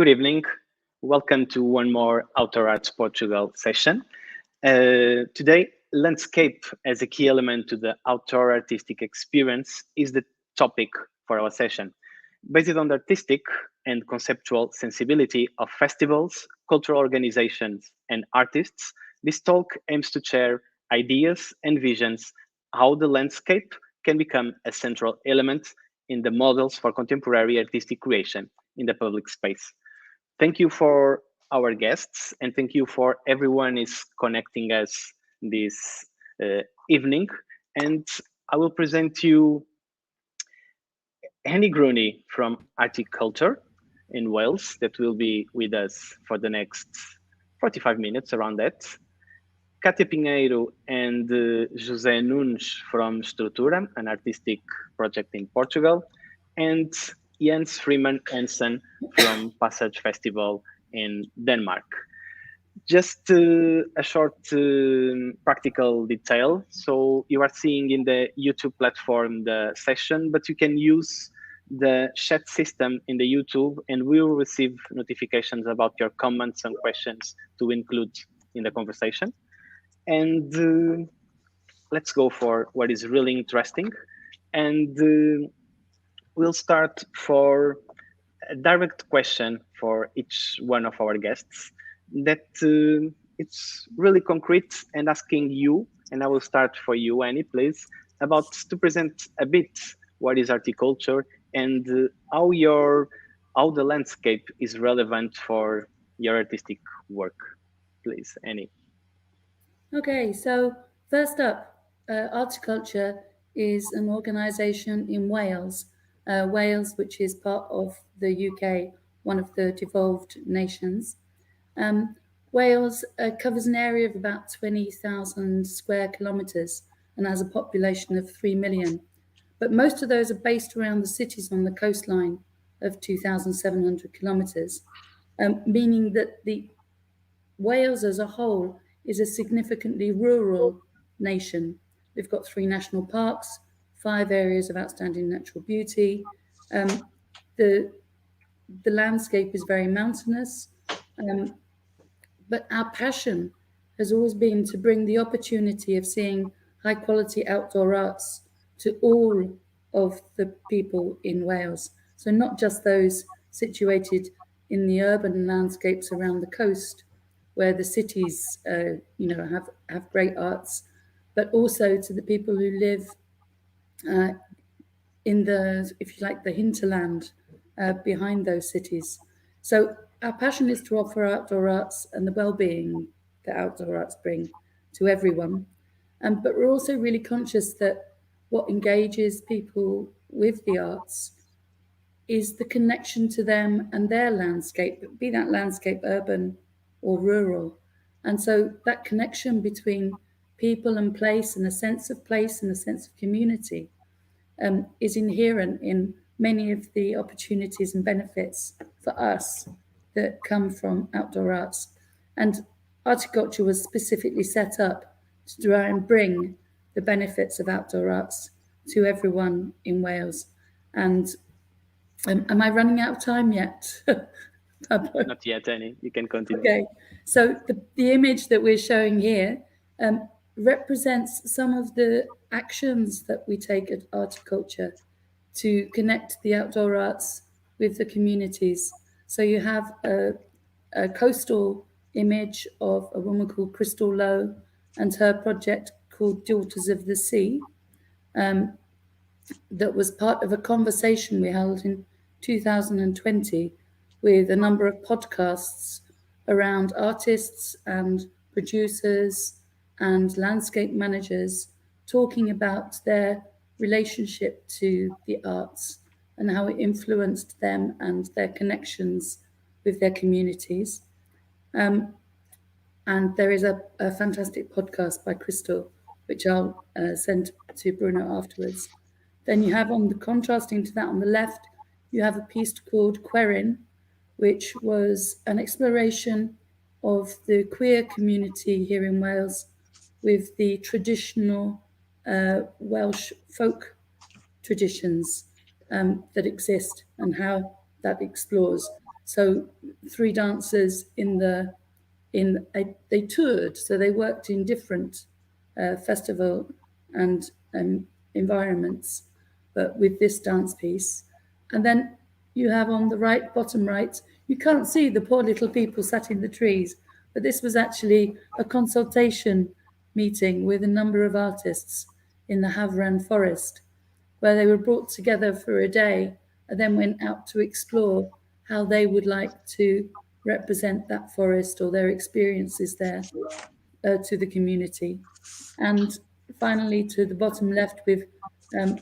Good evening. Welcome to one more Outdoor Arts Portugal session. Today, landscape as a key element to the outdoor artistic experience is the topic for our session. Based on the artistic and conceptual sensibility of festivals, cultural organizations, and artists, this talk aims to share ideas and visions how the landscape can become a central element in the models for contemporary artistic creation in the public space. Thank you for our guests, and thank you for everyone is connecting us this evening. And I will present you Henny Grooney from Articulture in Wales that will be with us for the next 45 minutes around that. Cátia Pinheiro and José Nunes from Strutura, an artistic project in Portugal, and Jens Freeman Hansen from Passage Festival in Denmark. Just a short practical detail. So you are seeing in the YouTube platform the session, but you can use the chat system in the YouTube and we will receive notifications about your comments and questions to include in the conversation. And let's go for what is really interesting. And we'll start for a direct question for each one of our guests that it's really concrete and asking you, and I will start for you, Annie, please, about to present a bit what is articulture and how the landscape is relevant for your artistic work. Please, Annie. Okay, so first up, Articulture is an organisation in Wales, which is part of the UK, one of the devolved nations. Wales covers an area of about 20,000 square kilometres and has a population of 3 million. But most of those are based around the cities on the coastline of 2,700 kilometres, meaning that the Wales as a whole is a significantly rural nation. We've got 3 national parks, 5 areas of outstanding natural beauty. The landscape is very mountainous, but our passion has always been to bring the opportunity of seeing high quality outdoor arts to all of the people in Wales. So not just those situated in the urban landscapes around the coast, where the cities, have great arts, but also to the people who live in the, if you like, the hinterland behind those cities. So our passion is to offer outdoor arts and the well-being that outdoor arts bring to everyone. But we're also really conscious that what engages people with the arts is the connection to them and their landscape, be that landscape urban or rural. And so that connection between people and place and a sense of place and a sense of community is inherent in many of the opportunities and benefits for us that come from outdoor arts. And Articulture was specifically set up to try and bring the benefits of outdoor arts to everyone in Wales. And am I running out of time yet? Not yet, Annie. You can continue. Okay, so the image that we're showing here represents some of the actions that we take at Articulture to connect the outdoor arts with the communities. So you have a coastal image of a woman called Crystal Lowe and her project called Daughters of the Sea, that was part of a conversation we held in 2020 with a number of podcasts around artists and producers and landscape managers talking about their relationship to the arts and how it influenced them and their connections with their communities. And there is a fantastic podcast by Crystal, which I'll send to Bruno afterwards. Then you have on the contrasting to that on the left, you have a piece called Querin, which was an exploration of the queer community here in Wales with the traditional Welsh folk traditions that exist and how that explores. So 3 dancers they toured, so they worked in different festival and environments, but with this dance piece. And then you have on the right, bottom right, you can't see the poor little people sat in the trees, but this was actually a consultation meeting with a number of artists in the Havran forest, where they were brought together for a day and then went out to explore how they would like to represent that forest or their experiences there to the community. And finally, to the bottom left, with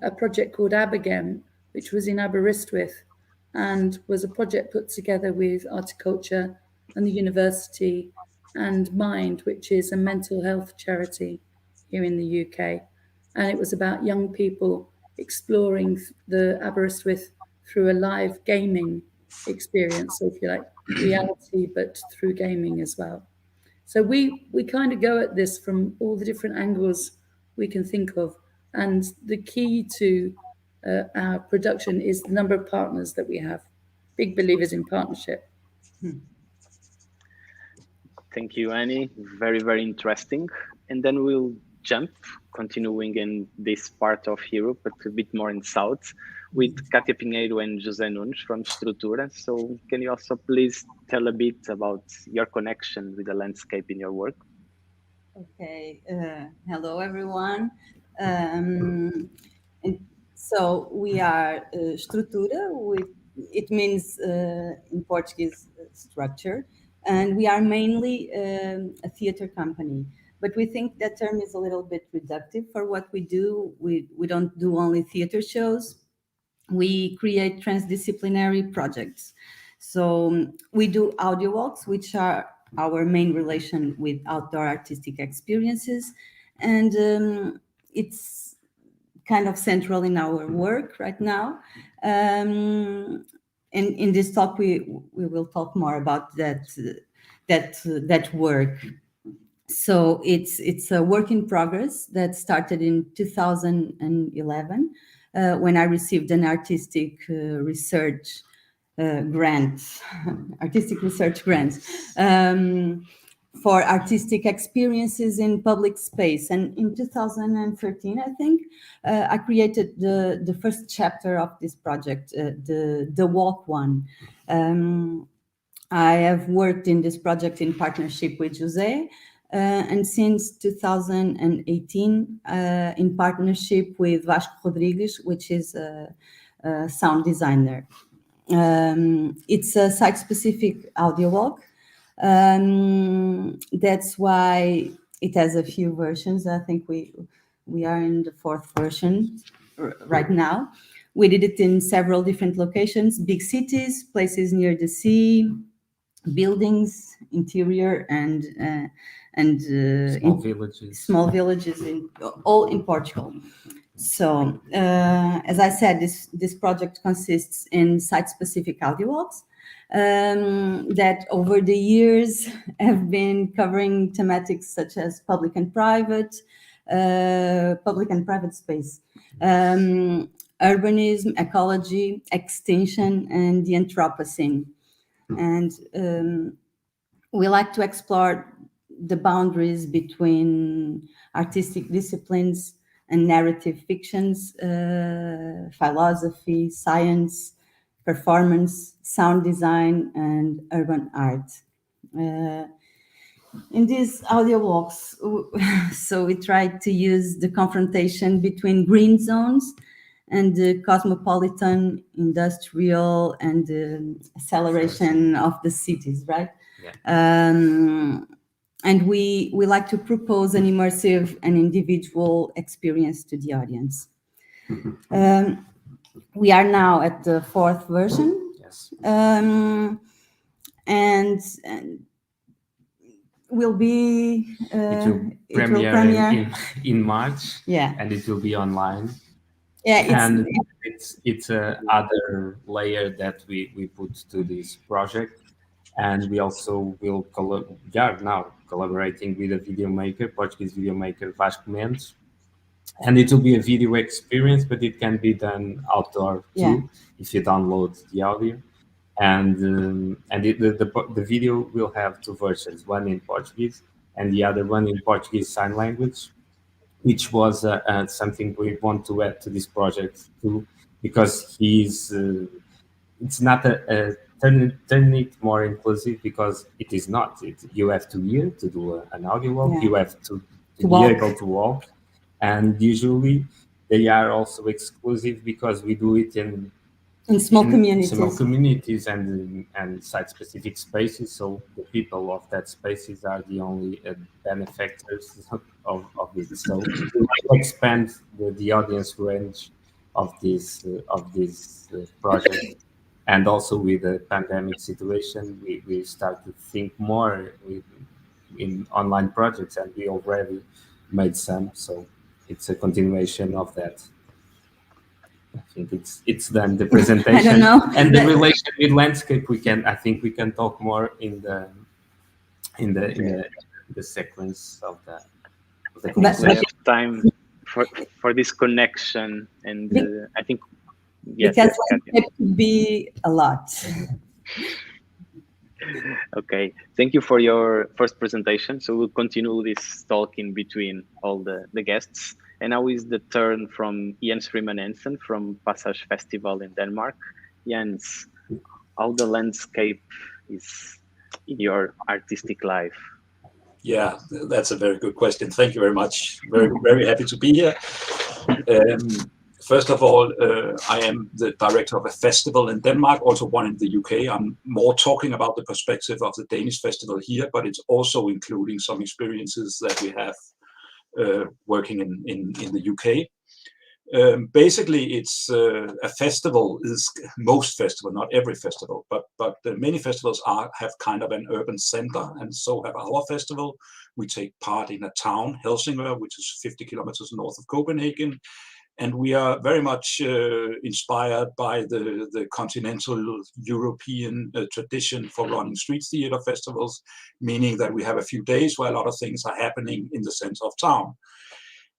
a project called Abagem, which was in Aberystwyth, and was a project put together with Articulture and the university and Mind, which is a mental health charity here in the UK. And it was about young people exploring the Aberystwyth through a live gaming experience, so if you like, reality, but through gaming as well. So we kind of go at this from all the different angles we can think of. And the key to our production is the number of partners that we have. Big believers in partnership. Thank you, Annie. Very, very interesting. And then we'll jump, continuing in this part of Europe, but a bit more in South, with Katia Pinheiro and José Nunes from Strutura. So can you also please tell a bit about your connection with the landscape in your work? Okay. Hello, everyone. And so we are Strutura. It means in Portuguese structure, and we are mainly a theater company. But we think that term is a little bit reductive for what we do. We don't do only theater shows. We create transdisciplinary projects. So we do audio walks, which are our main relation with outdoor artistic experiences. And it's kind of central in our work right now. And in this talk, we will talk more about that work. So it's a work in progress that started in 2011 when I received an artistic research grant for artistic experiences in public space. And in 2013, I think, I created the first chapter of this project, the Walk One. I have worked in this project in partnership with José, and since 2018, in partnership with Vasco Rodrigues, which is a sound designer. It's a site-specific audio walk. That's why it has a few versions. I think we are in the 4th version right now. We did it in several different locations: big cities, places near the sea, buildings, interior, and small villages all in Portugal. So, as I said, this project consists in site-specific audio walks that over the years have been covering thematics such as public and private space, urbanism, ecology, extinction, and the Anthropocene. And we like to explore the boundaries between artistic disciplines and narrative fictions, philosophy, science, performance, sound design, and urban art. In these audio walks, so we tried to use the confrontation between green zones and the cosmopolitan, industrial, and the acceleration of the cities, right? Yeah. And we like to propose an immersive and individual experience to the audience. We are now at the 4th version. Yes. And will be it will premiere in March. Yeah. And it will be online. Yeah, it's a other layer that we put to this project. And we also will now collaborating with a video maker, Portuguese video maker Vasco Mendes. And it will be a video experience, but it can be done outdoor too, if you download the audio. and the video will have two versions, one in Portuguese and the other one in Portuguese Sign Language, which was something we want to add to this project too, because it's not turn it more inclusive, because it is not. You have to hear to do an audio walk. Yeah. You have to be walk. able to walk, and usually they are also exclusive because we do it in small communities and site-specific spaces. So the people of that spaces are the only benefactors of it. So we expand the audience range of this project. And also with the pandemic situation, we start to think more in online projects, and we already made some. So it's a continuation of that. I think it's done, the presentation. I don't know. And the relation with landscape, I think we can talk more in the sequence of the conversation. We have time for this connection, and I think yes, because Katia. it could be a lot. Okay, thank you for your first presentation. So we'll continue this talk in between all the guests. And now is the turn from Jens Freeman Hansen from Passage Festival in Denmark. Jens, how the landscape is in your artistic life? Yeah, that's a very good question. Thank you very much. Very, very happy to be here. First of all, I am the director of a festival in Denmark, also one in the UK. I'm more talking about the perspective of the Danish festival here, but it's also including some experiences that we have working in the UK. Basically, it's a festival is most festival, not every festival, but many festivals have kind of an urban center, and so have our festival. We take part in a town, Helsingør, which is 50 kilometers north of Copenhagen. And we are very much inspired by the continental European tradition for running street theater festivals, meaning that we have a few days where a lot of things are happening in the center of town.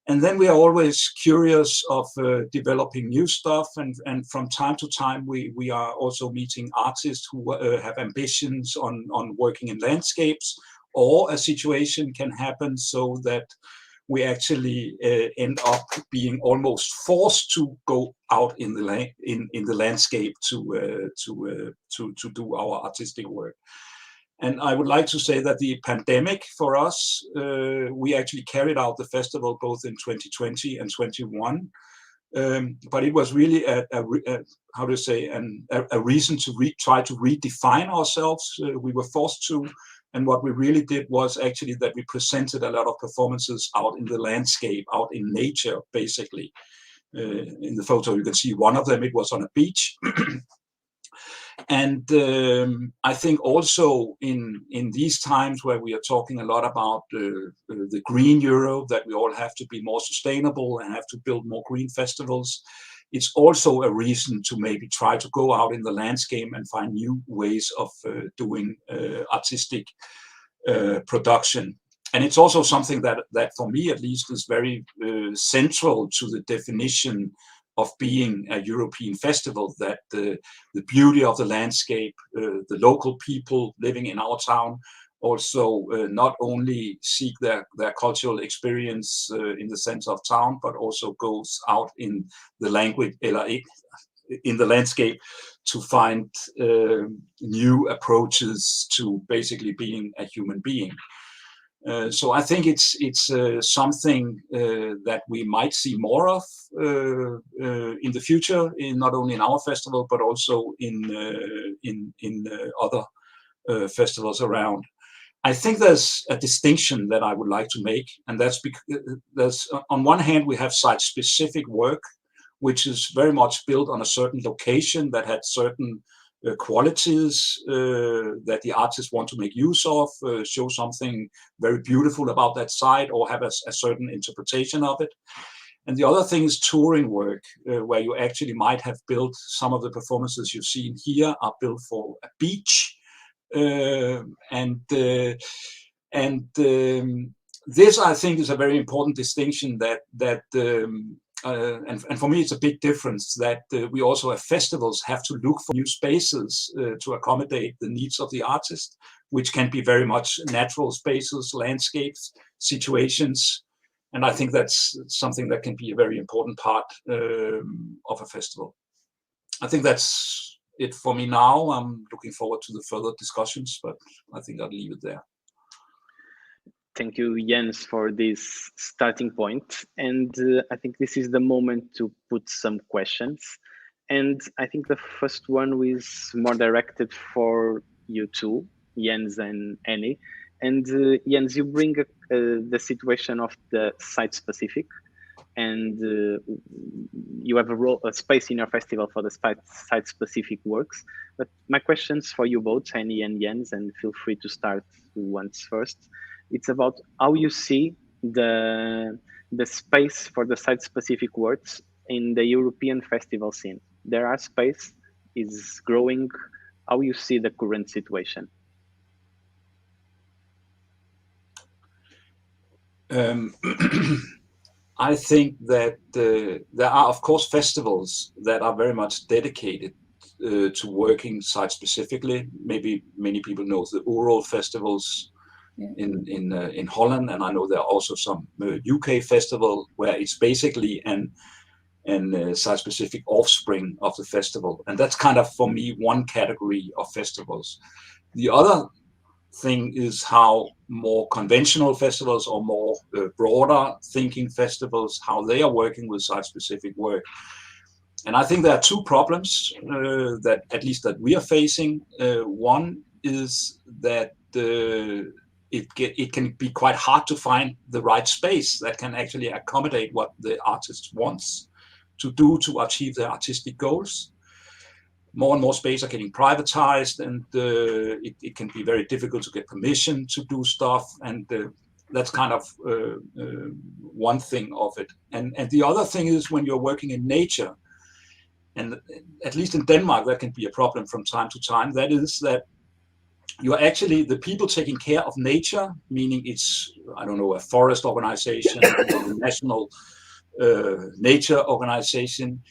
And then we are always curious of developing new stuff. And from time to time, we are also meeting artists who have ambitions on working in landscapes, or a situation can happen so that we actually end up being almost forced to go out in the landscape to do our artistic work. And I would like to say that the pandemic for us, we actually carried out the festival both in 2020 and 21. But it was really a reason to try to redefine ourselves. We were forced to. And what we really did was actually that we presented a lot of performances out in the landscape, out in nature, basically. In the photo, you can see one of them, it was on a beach. And I think also in these times where we are talking a lot about the green Europe, that we all have to be more sustainable and have to build more green festivals, it's also a reason to maybe try to go out in the landscape and find new ways of doing artistic production. And it's also something that for me at least is very central to the definition of being a European festival, that the beauty of the landscape, the local people living in our town also not only seek their cultural experience in the center of town, but also goes out in the landscape to find new approaches to basically being a human being. So I think it's something that we might see more of in the future, not only in our festival but also in other festivals around. I think there's a distinction that I would like to make, and that's because on one hand we have site-specific work, which is very much built on a certain location that had certain qualities that the artists want to make use of, show something very beautiful about that site, or have a certain interpretation of it. And the other thing is touring work, where you actually might have built some of the performances you've seen here are built for a beach. This, I think, is a very important distinction, that and for me, it's a big difference that we also at festivals have to look for new spaces to accommodate the needs of the artist, which can be very much natural spaces, landscapes, situations. And I think that's something that can be a very important part of a festival. I think that's it for me now. I'm looking forward to the further discussions, but I think I'll leave it there. Thank you, Jens, for this starting point. And I think this is the moment to put some questions. And I think the first one is more directed for you two, Jens and Annie. And Jens, you bring the situation of the site-specific, and you have a space in your festival for the site-specific works. But my questions for you both, Annie and Jens, and feel free to start once first. It's about how you see the space for the site-specific works in the European festival scene. There are space is growing. How you see the current situation? I think that there are, of course, festivals that are very much dedicated to working site-specifically. Maybe many people know the Ural festivals in Holland, and I know there are also some UK festival where it's basically an site-specific offspring of the festival, and that's kind of, for me, one category of festivals. The other thing is how more conventional festivals or more broader thinking festivals, how they are working with site-specific work. And I think there are two problems that at least that we are facing. One is that it can be quite hard to find the right space that can actually accommodate what the artist wants to do to achieve their artistic goals. More and more space are getting privatized, and it can be very difficult to get permission to do stuff, and that's kind of one thing of it. And the other thing is when you're working in nature, and at least in Denmark that can be a problem from time to time, that is that you're actually the people taking care of nature, meaning it's, I don't know, a forest organization, a national nature organization.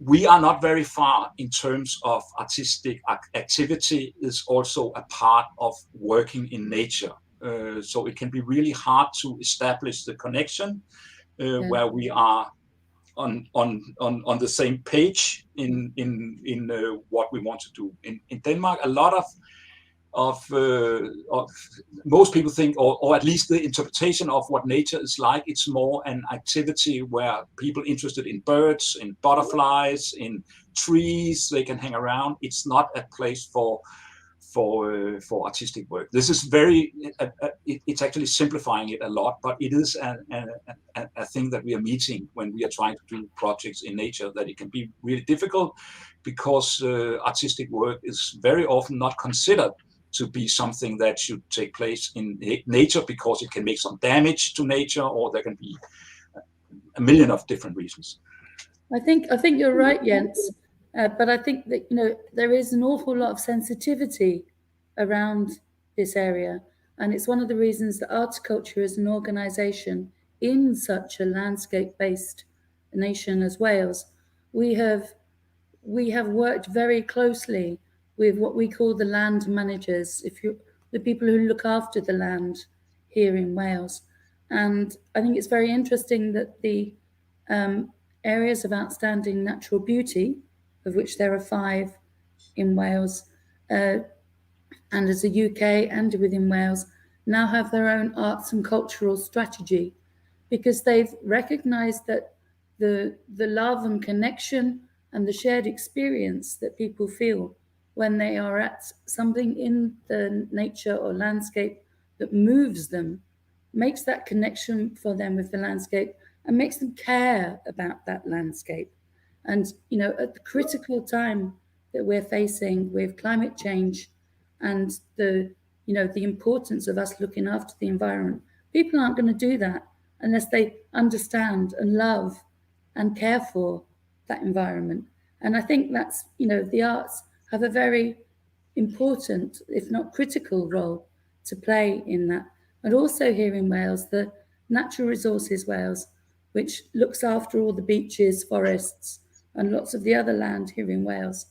We are not very far in terms of artistic activity is also a part of working in nature. So it can be really hard to establish the connection where we are on the same page in what we want to do. In Denmark, a lot of most people think, or at least the interpretation of what nature is like, it's more an activity where people interested in birds, in butterflies, in trees, they can hang around. It's not a place for artistic work. This is it's actually simplifying it a lot, but it is a thing that we are meeting when we are trying to do projects in nature, that it can be really difficult because artistic work is very often not considered to be something that should take place in nature because it can make some damage to nature, or there can be a million of different reasons. I think you're right, Jens. But I think that there is an awful lot of sensitivity around this area, and it's one of the reasons that Articulture is an organisation in such a landscape-based nation as Wales. We have worked very closely with what we call the land managers, the people who look after the land here in Wales. And I think it's very interesting that the areas of outstanding natural beauty, of which there are 5 in Wales, and as a UK and within Wales, now have their own arts and cultural strategy, because they've recognised that the love and connection and the shared experience that people feel when they are at something in the nature or landscape that moves them, makes that connection for them with the landscape and makes them care about that landscape. And, at the critical time that we're facing with climate change and the importance of us looking after the environment, people aren't going to do that unless they understand and love and care for that environment. And I think that's, the arts have a very important, if not critical, role to play in that. And also here in Wales, the Natural Resources Wales which looks after all the beaches, forests, and lots of the other land here in Wales,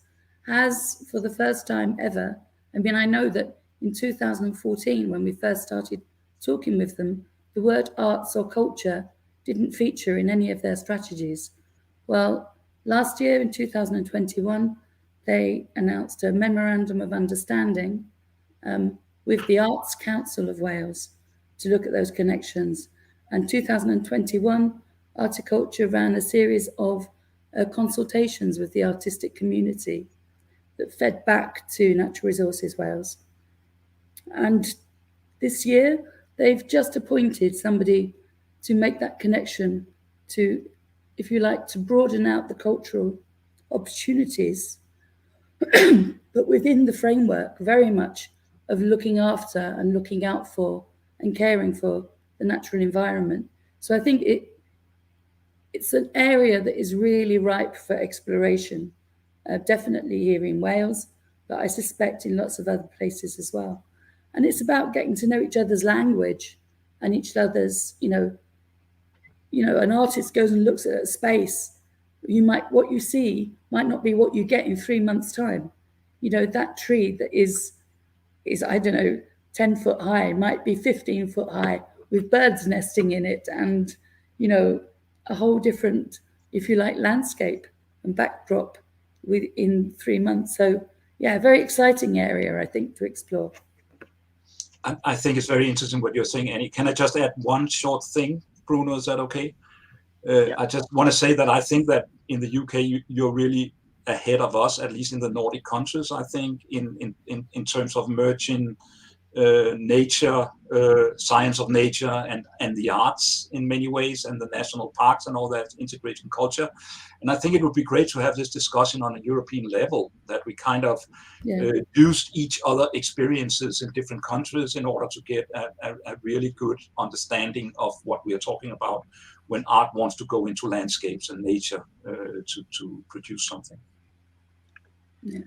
has, for the first time ever, I mean, I know that in 2014, when we first started talking with them, the word arts or culture didn't feature in any of their strategies. Well, last year in 2021, they announced a memorandum of understanding with the Arts Council of Wales to look at those connections. And 2021, Articulture ran a series of consultations with the artistic community that fed back to Natural Resources Wales. And this year, they've just appointed somebody to make that connection to, if you like, to broaden out the cultural opportunities, but within the framework very much of looking after and looking out for and caring for the natural environment. So I think it's an area that is really ripe for exploration, definitely here in Wales, but I suspect in lots of other places as well. And it's about getting to know each other's language and each other's, an artist goes and looks at a space, what you see might not be what you get in 3 months' time. That tree that is, I don't know, 10 foot high might be 15 foot high with birds nesting in it and, a whole different, if you like, landscape and backdrop within 3 months. So, yeah, very exciting area, I think, to explore. I think it's very interesting what you're saying, Annie. Can I just add one short thing, Bruno? Is that okay? Yeah. I just want to say that I think that in the UK, you're really ahead of us, at least in the Nordic countries, I think, in terms of merging nature, science of nature and the arts in many ways, and the national parks and all that, integrating culture. And I think it would be great to have this discussion on a European level, that we kind of used each other experiences in different countries in order to get a really good understanding of what we are talking about when art wants to go into landscapes and nature to produce something. Yeah.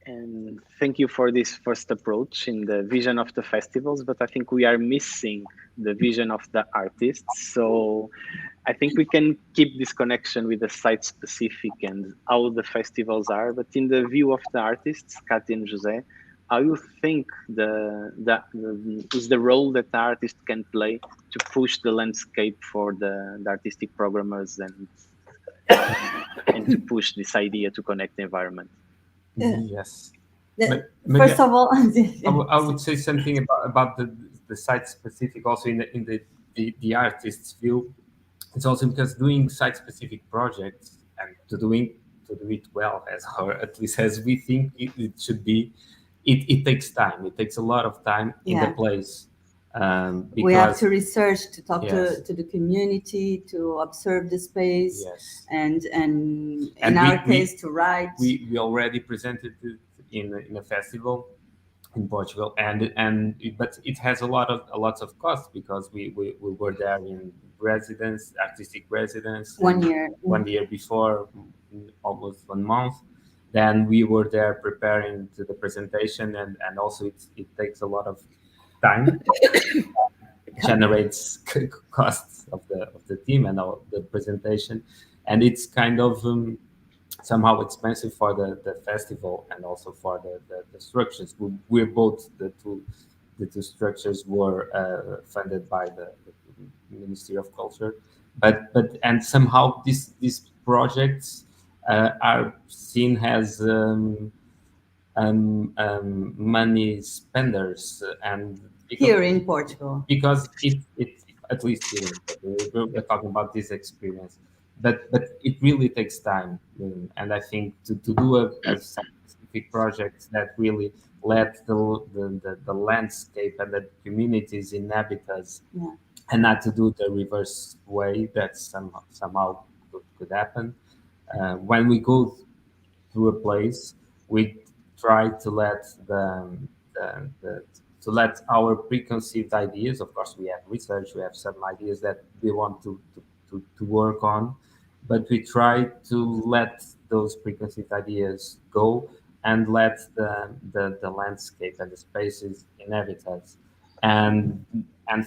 And thank you for this first approach in the vision of the festivals, but I think we are missing the vision of the artists. So I think we can keep this connection with the site specific and how the festivals are, but in the view of the artists, Katia and Jose, how you think is the role that the artist can play to push the landscape for the artistic programmers and to push this idea to connect the environment? Yes. First of all, I would say something about the site specific also in the artist's view. It's also because doing site specific projects and to do it well, or at least as we think it should be, it takes time. It takes a lot of time in the place. We have to research, to talk Yes. to the community, to observe the space, Yes. and in our case, to write. We already presented it in a festival in Portugal, but it has a lots of costs because we were there in artistic residence 1 year. 1 year before, almost 1 month. Then we were there preparing to the presentation, and also it takes a lot of time, generates costs of the team and all the presentation, and it's kind of somehow expensive for the festival and also for the structures. We're both the two structures were funded by the Ministry of Culture, but somehow these projects are seen as money spenders, and Here in Portugal, because it at least here we're talking about this experience, but it really takes time, and I think to do a specific project that really let the landscape and the communities inhabit us, and not to do the reverse way that somehow could happen. When we go through a place, we try to let let our preconceived ideas. Of course, we have research, we have some ideas that we want to work on, but we try to let those preconceived ideas go and let the landscape and the spaces inhabit us. And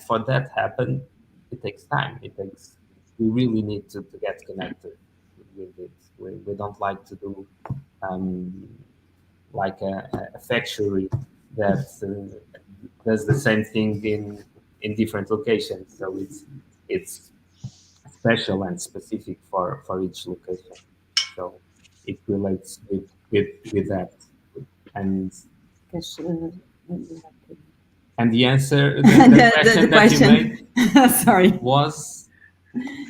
for that happen, it takes time. It takes we really need to get connected with it. We don't like to do like a factory that does the same thing in different locations. So it's special and specific for each location. So it relates with that. And and the answer, the question that you made, sorry, was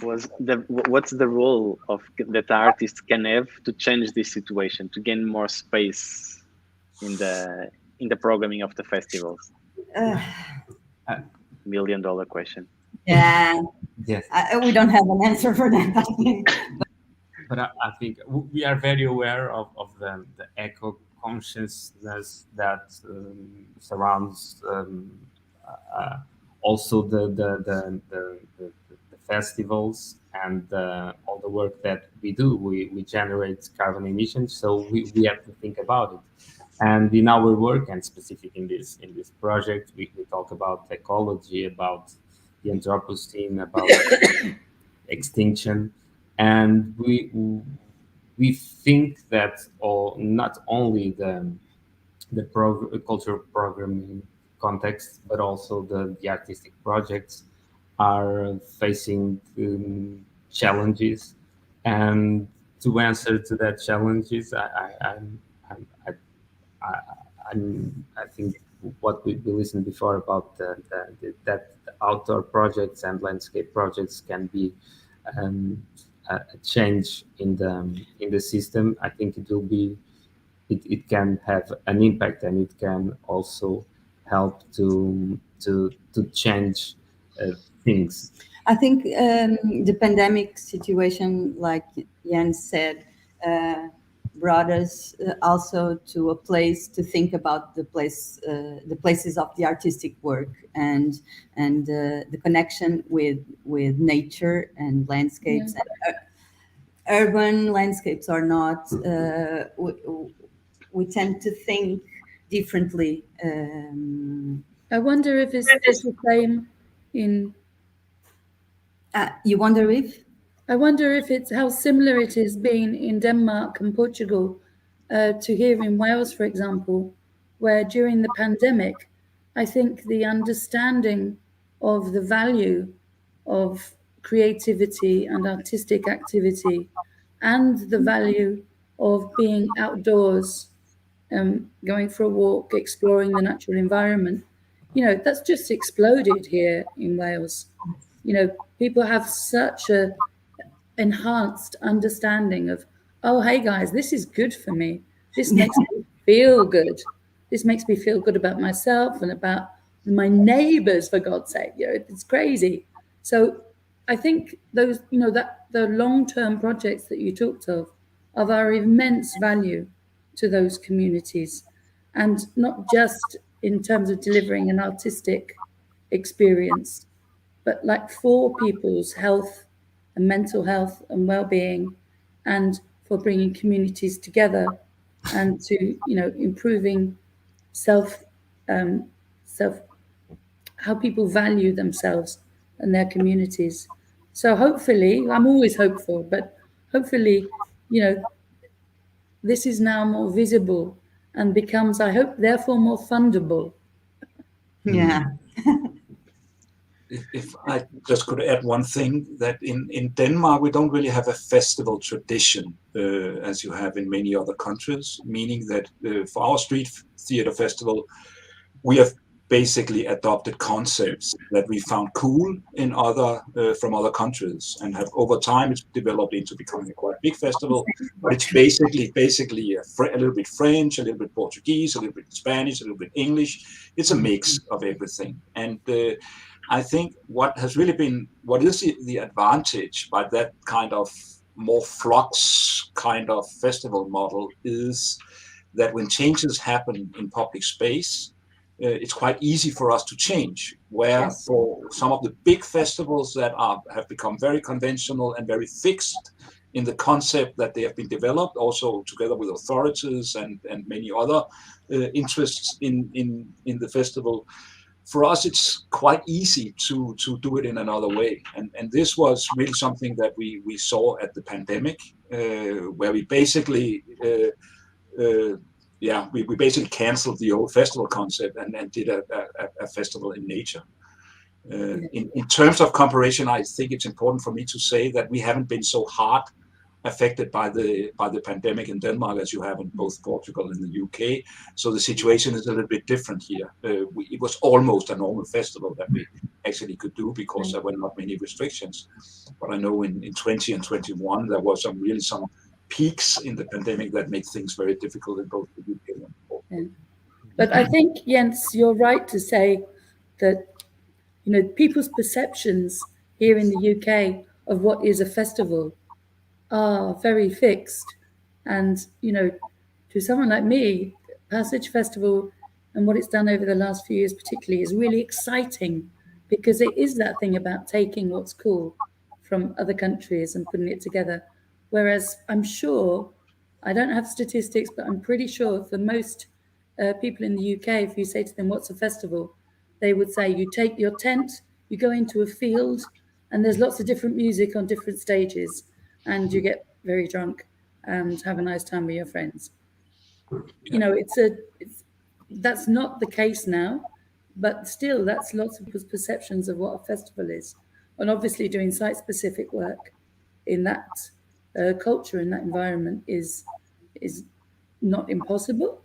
what's the role of that artists can have to change this situation, to gain more space in the programming of the festivals? $1 million question. Yeah. Yes. We don't have an answer for that, I think. But I think we are very aware of the eco consciousness that surrounds also the festivals and all the work that we do. We generate carbon emissions, so we have to think about it. And in our work, and specific in this project, we talk about ecology, about the Anthropocene, about extinction, and we think that not only the cultural programming context, but also the artistic projects are facing challenges, and to answer to that challenges, I think what we listened before about that outdoor projects and landscape projects can be a change in the system. I think it will be it can have an impact, and it can also help to change things. I think the pandemic situation, like Jens said, brought us also to a place to think about the places of the artistic work and the connection with nature and landscapes. Yeah. And urban landscapes are not. We tend to think differently. I wonder if it's the same in. You wonder if? I wonder if it's how similar it is being in Denmark and Portugal to here in Wales, for example, where during the pandemic, I think the understanding of the value of creativity and artistic activity and the value of being outdoors, going for a walk, exploring the natural environment, that's just exploded here in Wales. People have such a enhanced understanding of, oh, hey guys, this is good for me. This makes me feel good. This makes me feel good about myself and about my neighbors, for God's sake. It's crazy. So I think those, that the long-term projects that you talked of our immense value to those communities, and not just in terms of delivering an artistic experience, but like for people's health and mental health and well-being, and for bringing communities together, and to improving self how people value themselves and their communities. So hopefully, I'm always hopeful, but hopefully, this is now more visible and becomes, I hope, therefore more fundable. Yeah. If I just could add one thing, that in Denmark, we don't really have a festival tradition as you have in many other countries, meaning that for our street theater festival, we have basically adopted concepts that we found cool in from other countries, and have over time it's developed into becoming a quite big festival. But it's basically a little bit French, a little bit Portuguese, a little bit Spanish, a little bit English. It's a mix of everything. And I think what is the advantage by that kind of more flux kind of festival model is that when changes happen in public space, it's quite easy for us to change. Where Yes. For some of the big festivals that have become very conventional and very fixed in the concept that they have been developed, also together with authorities and many other interests in the festival, for us, it's quite easy to do it in another way. And this was really something that we saw at the pandemic, where we basically, we basically canceled the old festival concept and did a festival in nature. In terms of comparison, I think it's important for me to say that we haven't been so hard affected by the pandemic in Denmark as you have in both Portugal and the UK. So the situation is a little bit different here. It was almost a normal festival that we actually could do because there were not many restrictions. But I know in 20 and 21 there was some peaks in the pandemic that made things very difficult in both the UK and Portugal. But I think, Jens, you're right to say that people's perceptions here in the UK of what is a festival are very fixed. And, to someone like me, Passage Festival and what it's done over the last few years particularly is really exciting, because it is that thing about taking what's cool from other countries and putting it together. Whereas I'm sure, I don't have statistics, but I'm pretty sure for most people in the UK, if you say to them, what's a festival? They would say, you take your tent, you go into a field, and there's lots of different music on different stages, and you get very drunk and have a nice time with your friends. That's not the case now, but still that's lots of perceptions of what a festival is. And obviously doing site-specific work in that culture, in that environment is not impossible,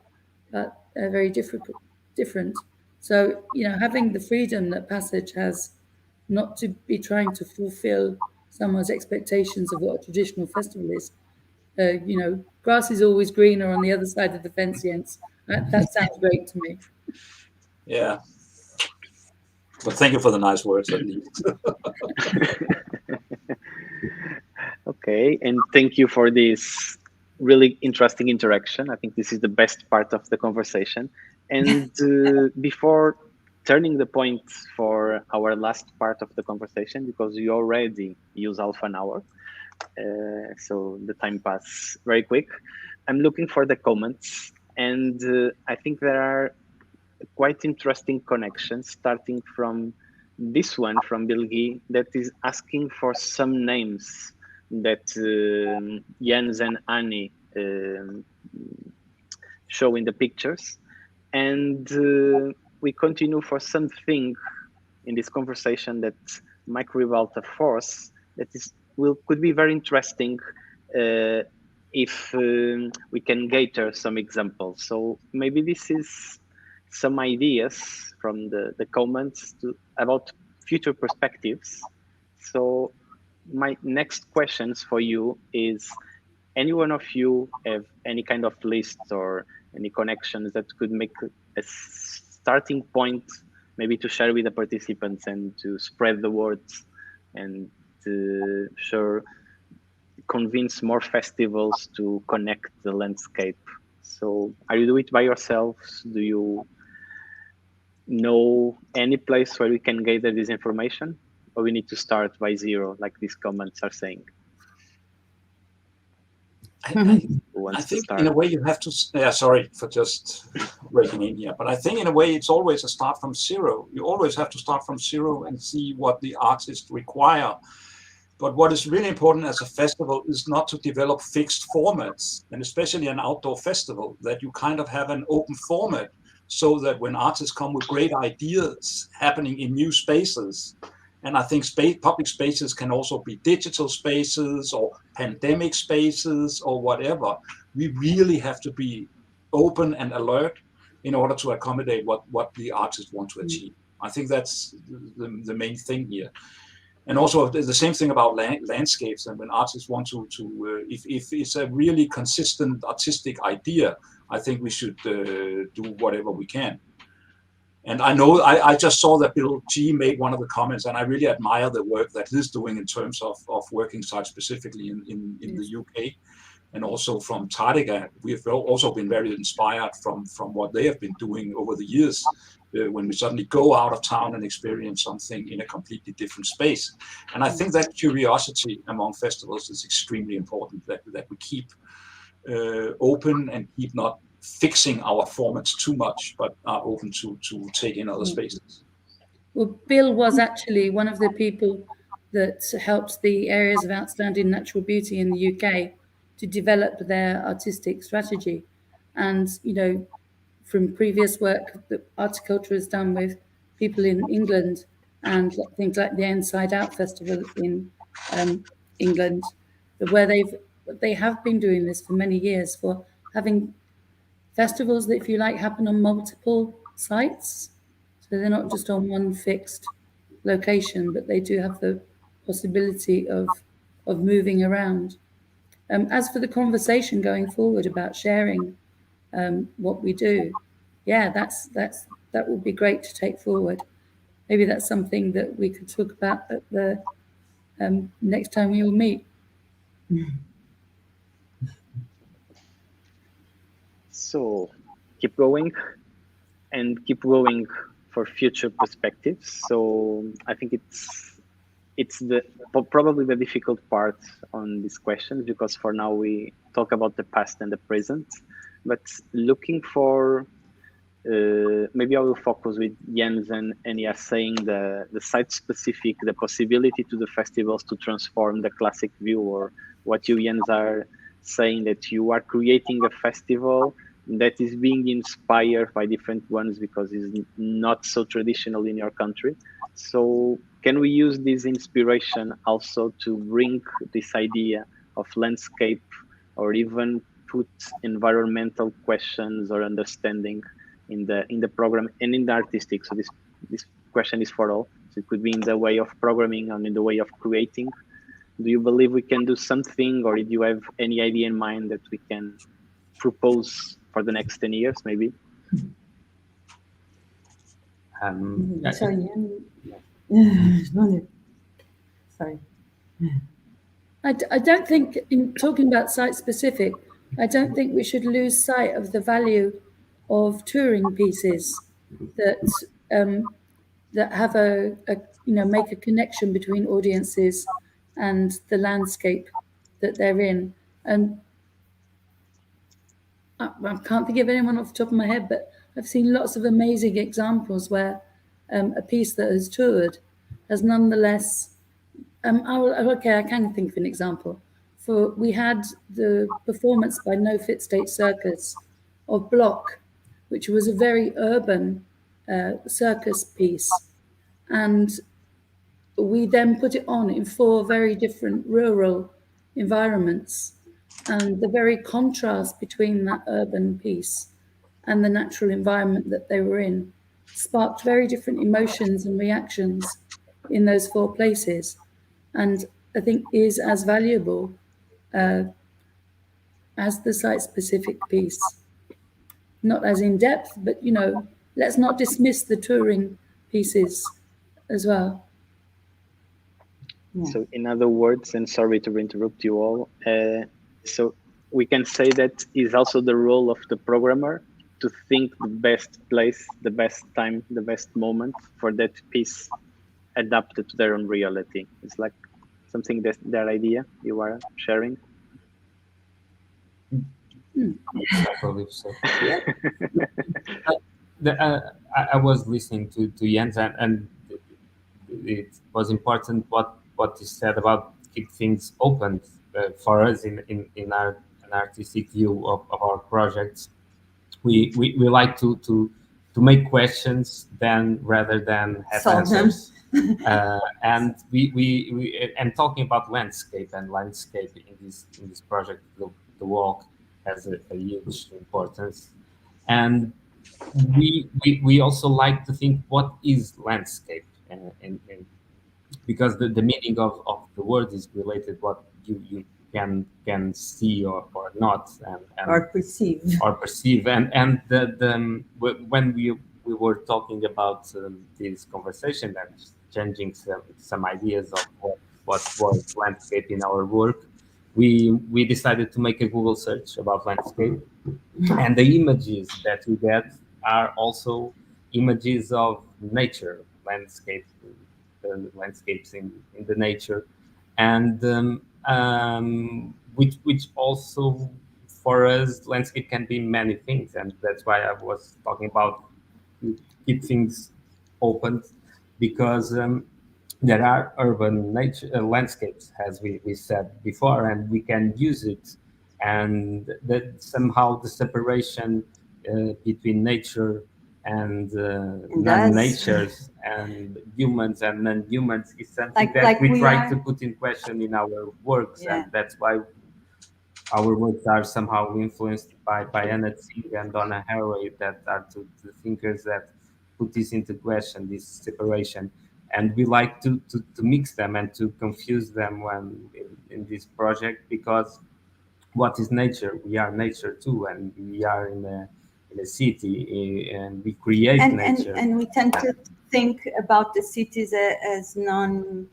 but very different. So, having the freedom that Passage has, not to be trying to fulfill someone's expectations of what a traditional festival is. Grass is always greener on the other side of the fence, Jens. That sounds great to me. Yeah. But thank you for the nice words, at least. Okay, and thank you for this really interesting interaction. I think this is the best part of the conversation. And before turning the point for our last part of the conversation, because we already use half an hour, so the time passes very quick. I'm looking for the comments, and I think there are quite interesting connections, starting from this one from Bilgi that is asking for some names that Jens and Annie show in the pictures. And we continue for something in this conversation that Mike Rivalta force that could be very interesting if we can gather some examples. So maybe this is some ideas from the comments about future perspectives. So my next questions for you is, any one of you have any kind of list or any connections that could make a starting point, maybe to share with the participants and to spread the words and to convince more festivals to connect the landscape? So are you doing it by yourselves? Do you know any place where we can gather this information, or we need to start by zero, like these comments are saying? I think in a way you have to, sorry for just breaking in here, but I think in a way it's always a start from zero. You always have to start from zero and see what the artists require. But what is really important as a festival is not to develop fixed formats, and especially an outdoor festival, that you kind of have an open format, so that when artists come with great ideas happening in new spaces, and I think public spaces can also be digital spaces or pandemic spaces or whatever. We really have to be open and alert in order to accommodate what the artists want to achieve. I think that's the main thing here. And also the same thing about landscapes. And when artists want to if it's a really consistent artistic idea, I think we should do whatever we can. And I know I just saw that Bill G made one of the comments, and I really admire the work that he's doing in terms of working site specifically in the UK, and also from Tardiga. We have also been very inspired from what they have been doing over the years, when we suddenly go out of town and experience something in a completely different space. And I think that curiosity among festivals is extremely important, that we keep open and keep not fixing our formats too much, but are open to take in other spaces. Well, Bill was actually one of the people that helped the areas of outstanding natural beauty in the UK to develop their artistic strategy. And, you know, from previous work that Articulture has done with people in England and things like the Inside Out Festival in England, where they have been doing this for many years, for having festivals that, if you like, happen on multiple sites. So they're not just on one fixed location, but they do have the possibility of moving around. As for the conversation going forward about sharing what we do, yeah, that would be great to take forward. Maybe that's something that we could talk about at the next time we will meet. So keep going and keep going for future perspectives. So I think it's probably the difficult part on these questions, because for now we talk about the past and the present, but looking for maybe I will focus with Jens and Enya saying the site specific, the possibility to the festivals to transform the classic view, or what you, Jens, are saying, that you are creating a festival that is being inspired by different ones because it's not so traditional in your country. So can we use this inspiration also to bring this idea of landscape, or even put environmental questions or understanding in the program and in the artistic? So this question is for all. So it could be in the way of programming and in the way of creating. Do you believe we can do something, or do you have any idea in mind that we can propose for the next 10 years, maybe? Sorry. Sorry. I don't think, in talking about site specific, I don't think we should lose sight of the value of touring pieces that that have a make a connection between audiences and the landscape that they're in. And I can't think of anyone off the top of my head, but I've seen lots of amazing examples where a piece that has toured has nonetheless. I can think of an example. We had the performance by No Fit State Circus of Block, which was a very urban circus piece, and we then put it on in 4 very different rural environments, and the very contrast between that urban piece and the natural environment that they were in sparked very different emotions and reactions in those 4 places, and I think is as valuable as the site-specific piece. Not as in-depth, but, let's not dismiss the touring pieces as well. Yeah. So in other words, and sorry to interrupt you all, so we can say that is also the role of the programmer to think the best place, the best time, the best moment for that piece adapted to their own reality. It's like something that their idea you are sharing. I believe so. I was listening to Jens, and it was important what he said about keep things open for us in an artistic view of our projects. We like to make questions rather than have Solve answers. And we talking about landscape in this project, the walk has a huge importance, and we also like to think what is landscape, and because the meaning of the word is related what you can see or not, and Or perceive. and when we were talking about this conversation and changing some ideas of what was landscape in our work, we decided to make a Google search about landscape, and the images that we get are also images of nature, landscapes in the nature, and which also for us landscape can be many things, and that's why I was talking about keep things open, because there are urban nature landscapes, as we said before, and we can use it, and that somehow the separation between nature and non-natures and humans and non-humans is something that we try to put in question in our works, and that's why our works are somehow influenced by Anna Tsing and Donna Haraway, that are the thinkers that put this into question, this separation. And we like to mix them and to confuse them when in this project, because what is nature? We are nature too, and we are in a city, and we create nature. And we tend to think about the cities as the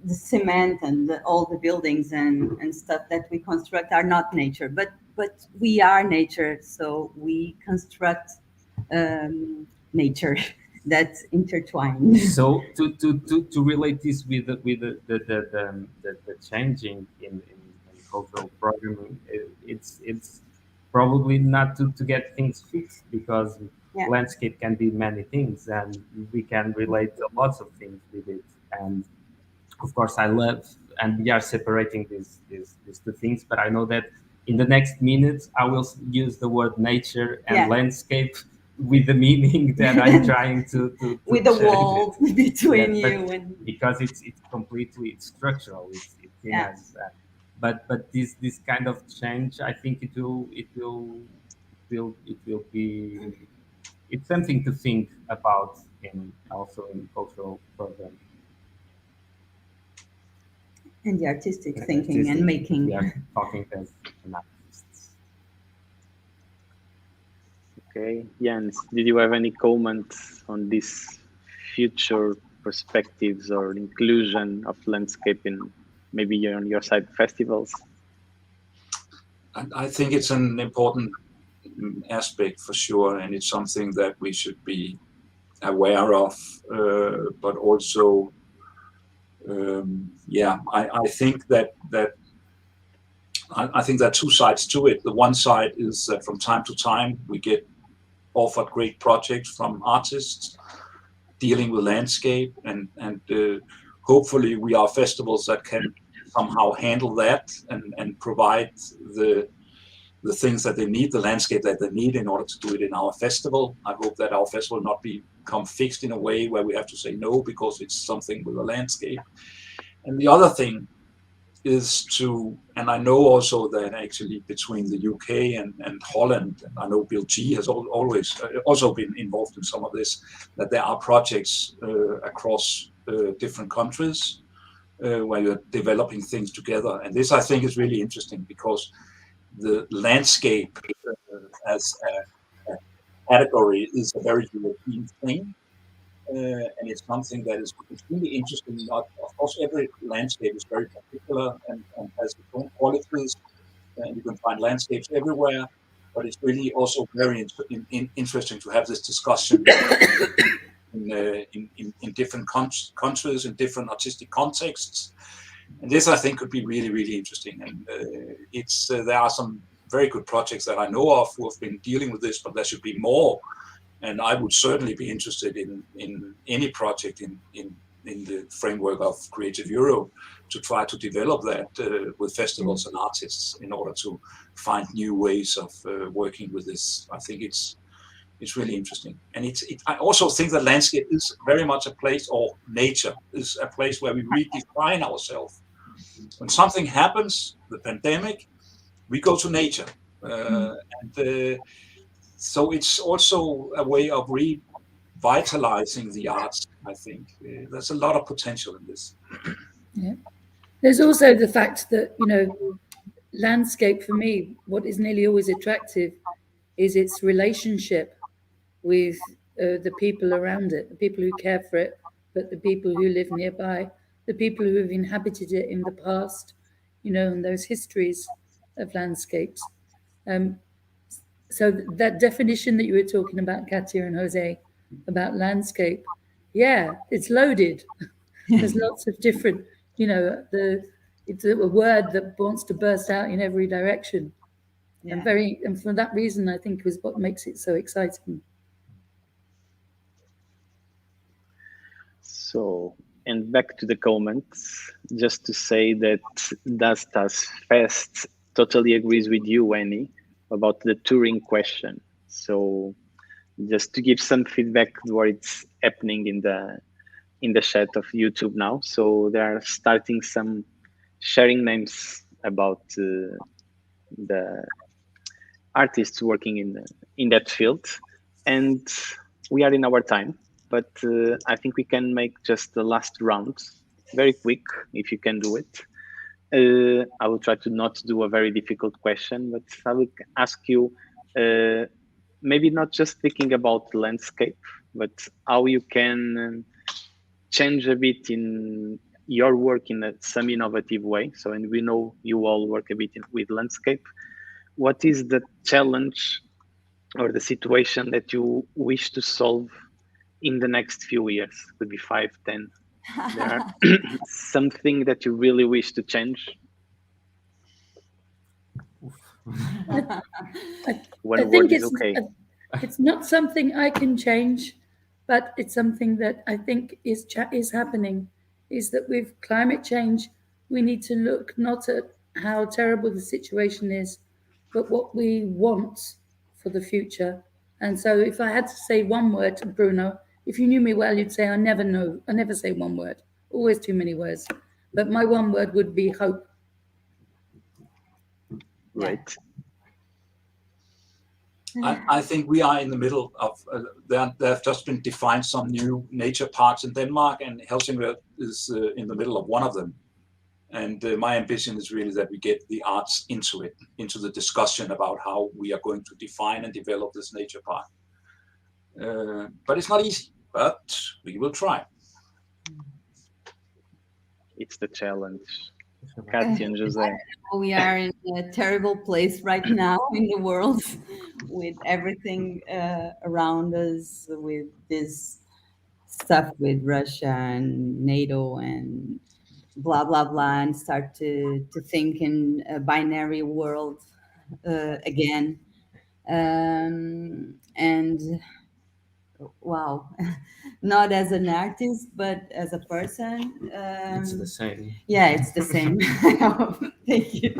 cement and all the buildings and stuff that we construct are not nature, but we are nature, so we construct nature that's intertwined. So to relate this with the changing in cultural programming, it's probably not to get things fixed, because landscape can be many things, and we can relate lots of things with it. And of course, I love, and we are separating these two things, but I know that in the next minutes I will use the word nature and landscape with the meaning that I'm trying to with the wall between you and, because it's completely structural. But this kind of change, I think it will be, it's something to think about also in cultural programming. And the artistic thinking and making. We are talking as an artists. Okay, Jens, did you have any comments on this future perspectives or inclusion of landscape in maybe on your side festivals? I think it's an important aspect for sure, and it's something that we should be aware of, but also I think that I think there are two sides to it. The one side is that from time to time we get offered great projects from artists dealing with landscape, and hopefully we are festivals that can somehow handle that and provide the things that they need, the landscape that they need in order to do it in our festival. I hope that our festival not become fixed in a way where we have to say no because it's something with the landscape. And the other thing is and I know also that actually between the UK and Holland, and I know Bill G has always also been involved in some of this, that there are projects across different countries where you're developing things together. And this I think is really interesting, because the landscape as a category is a very European thing. And it's something that is really interesting. Of course, every landscape is very particular and has its own qualities, and you can find landscapes everywhere. But it's really also very interesting to have this discussion in different countries, in different artistic contexts. And this, I think, could be really, really interesting. And there are some very good projects that I know of who have been dealing with this, but there should be more. And I would certainly be interested in any project in the framework of Creative Europe to try to develop that with festivals and artists in order to find new ways of working with this. I think it's really interesting. And I also think that landscape is very much a place, or nature is a place where we redefine ourselves. When something happens, the pandemic, we go to nature. So it's also a way of revitalizing the arts, I think. There's a lot of potential in this. Yeah. There's also the fact that, landscape for me, what is nearly always attractive is its relationship with the people around it, the people who care for it, but the people who live nearby, the people who have inhabited it in the past, and those histories of landscapes. So that definition that you were talking about, Katia and Jose, about landscape, it's loaded. There's lots of different, it's a word that wants to burst out in every direction. And for that reason, I think is what makes it so exciting. So, and back to the comments, just to say that Dastas Fest totally agrees with you, Annie, about the touring question. So, just to give some feedback what it's happening in the chat of YouTube now. So they are starting some sharing names about the artists working in that field, and we are in our time. But I think we can make just the last round very quick if you can do it. I will try to not do a very difficult question, but I will ask you maybe not just thinking about the landscape, but how you can change a bit in your work in some innovative way. So, and we know you all work a bit with landscape. What is the challenge or the situation that you wish to solve in the next few years? Could be 5, 10. There are something that you really wish to change? One word is okay. It's not something I can change, but it's something that I think is happening. Is that with climate change, we need to look not at how terrible the situation is, but what we want for the future. And so, if I had to say one word, Bruno, if you knew me well, you'd say I never know. I never say one word. Always too many words. But my one word would be hope. Right. I think we are in the middle of, there have just been defined some new nature parks in Denmark, and Helsingør is in the middle of one of them. And my ambition is really that we get the arts into it, into the discussion about how we are going to define and develop this nature park. But it's not easy, but we will try. It's the challenge. Katia and Jose. We are in a terrible place right now in the world with everything around us, with this stuff with Russia and NATO and blah, blah, blah, and start to think in a binary world again. And wow, not as an artist, but as a person. It's the same. Yeah, it's the same. Thank you.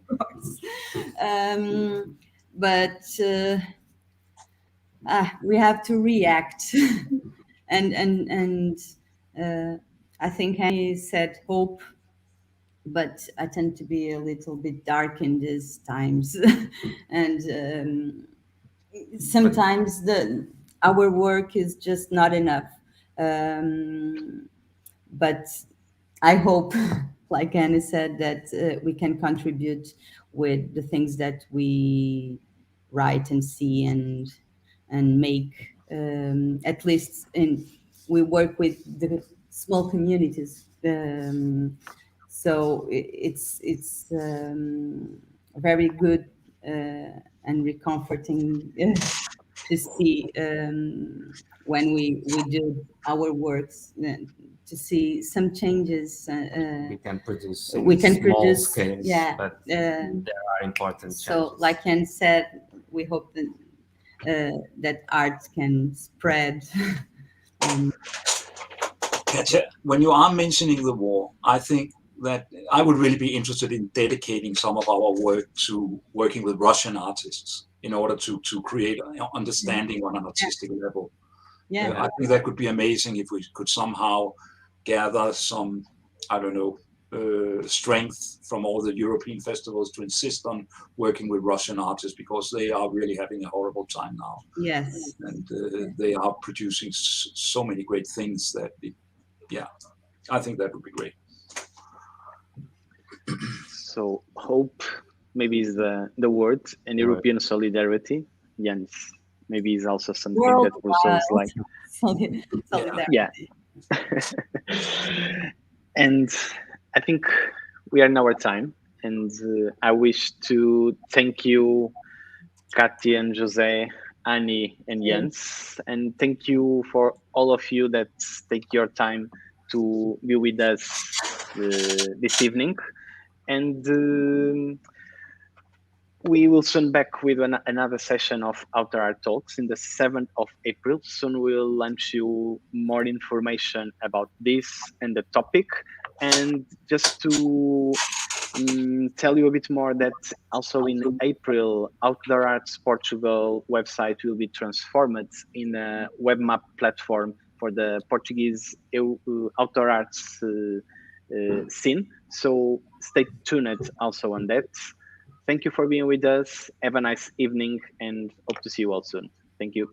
Of course. But we have to react. and I think Annie said hope, but I tend to be a little bit dark in these times. And sometimes our work is just not enough. But I hope, like Annie said, that we can contribute with the things that we write and see and make. At least we work with the small communities. So it's very good and recomforting to see when we do our works, to see some changes. We can produce small scales, yeah, but there are important changes. So, like Anne said, we hope that that art can spread. Katia, when you are mentioning the war, I think that I would really be interested in dedicating some of our work to working with Russian artists in order to create understanding on an artistic level. Yeah, I think that could be amazing if we could somehow gather some, I don't know, strength from all the European festivals to insist on working with Russian artists, because they are really having a horrible time now. Yes. And they are producing so many great things that, I think that would be great. So hope maybe is the word, and European solidarity. Jens, maybe is also something that Brussels like. Solidarity. Yeah. And I think we are in our time, and I wish to thank you, Katia and Jose, Annie and Jens, and thank you for all of you that take your time to be with us this evening. And we will soon back with another session of Outer Art Talks in the 7th of April. Soon we'll launch you more information about this and the topic. And just to tell you a bit more that also in April, Outdoor Arts Portugal website will be transformed in a web map platform for the Portuguese outdoor arts scene. So stay tuned also on that. Thank you for being with us. Have a nice evening and hope to see you all soon. Thank you.